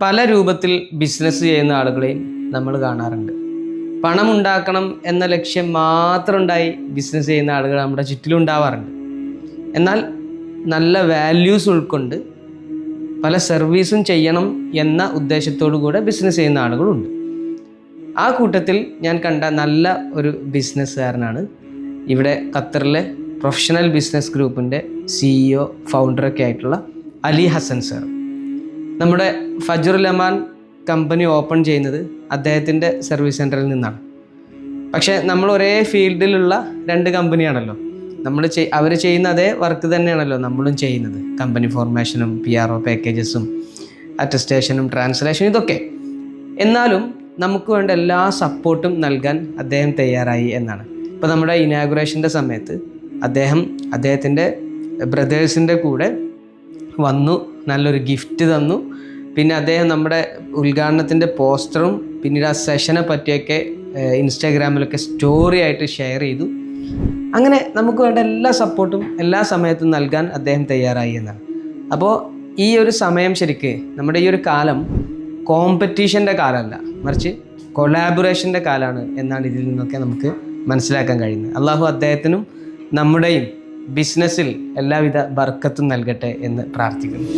പല രൂപത്തിൽ ബിസിനസ് ചെയ്യുന്ന ആളുകളെയും നമ്മൾ കാണാറുണ്ട്. പണമുണ്ടാക്കണം എന്ന ലക്ഷ്യം മാത്രം ഉണ്ടായി ബിസിനസ് ചെയ്യുന്ന ആളുകൾ നമ്മുടെ ചുറ്റിലും ഉണ്ടാവാറുണ്ട്. എന്നാൽ നല്ല വാല്യൂസ് ഉൾക്കൊണ്ട് പല സർവീസും ചെയ്യണം എന്ന ഉദ്ദേശത്തോടു കൂടെ ബിസിനസ് ചെയ്യുന്ന ആളുകളുണ്ട്. ആ കൂട്ടത്തിൽ ഞാൻ കണ്ട നല്ല ഒരു ബിസിനസ്സുകാരനാണ് ഇവിടെ ഖത്തറിലെ പ്രൊഫഷണൽ ബിസിനസ് ഗ്രൂപ്പിൻ്റെ CEO ഫൗണ്ടറൊക്കെ ആയിട്ടുള്ള അലി ഹസൻ സർ. നമ്മുടെ ഫജ്റുൽ അമാൻ കമ്പനി ഓപ്പൺ ചെയ്യുന്നത് അദ്ദേഹത്തിൻ്റെ സർവീസ് സെൻറ്ററിൽ നിന്നാണ്. പക്ഷേ നമ്മൾ ഒരേ ഫീൽഡിലുള്ള രണ്ട് കമ്പനിയാണല്ലോ. അവർ ചെയ്യുന്ന അതേ വർക്ക് തന്നെയാണല്ലോ നമ്മളും ചെയ്യുന്നത്. കമ്പനി ഫോർമേഷനും PRO പാക്കേജസും അറ്റസ്റ്റേഷനും ട്രാൻസ്ലേഷനും ഇതൊക്കെ. എന്നാലും നമുക്ക് വേണ്ട എല്ലാ സപ്പോർട്ടും നൽകാൻ അദ്ദേഹം തയ്യാറായി എന്നാണ്. ഇപ്പോൾ നമ്മുടെ ഇനാഗുറേഷൻ്റെ സമയത്ത് അദ്ദേഹത്തിൻ്റെ ബ്രദേഴ്സിൻ്റെ കൂടെ വന്നു, നല്ലൊരു ഗിഫ്റ്റ് തന്നു. പിന്നെ അദ്ദേഹം നമ്മുടെ ഉദ്ഘാടനത്തിൻ്റെ പോസ്റ്ററും പിന്നീട് ആ സെഷനെ പറ്റിയൊക്കെ ഇൻസ്റ്റാഗ്രാമിലൊക്കെ സ്റ്റോറി ആയിട്ട് ഷെയർ ചെയ്തു. അങ്ങനെ നമുക്ക് വേണ്ട എല്ലാ സപ്പോർട്ടും എല്ലാ സമയത്തും നൽകാൻ അദ്ദേഹം തയ്യാറായി എന്നാണ്. അപ്പോൾ ഈ ഒരു സമയം ശരിക്ക് നമ്മുടെ ഈ ഒരു കാലം കോമ്പറ്റീഷൻ്റെ കാലമല്ല, മറിച്ച് കൊളാബറേഷൻ്റെ കാലമാണ് എന്നാണ് ഇതിൽ നിന്നൊക്കെ നമുക്ക് മനസ്സിലാക്കാൻ കഴിയുന്നത്. അള്ളാഹു അദ്ദേഹത്തിനും നമ്മുടെയും ബിസിനസ്സിൽ എല്ലാവിധ ബർക്കത്തും നൽകട്ടെ എന്ന് പ്രാർത്ഥിക്കുന്നു.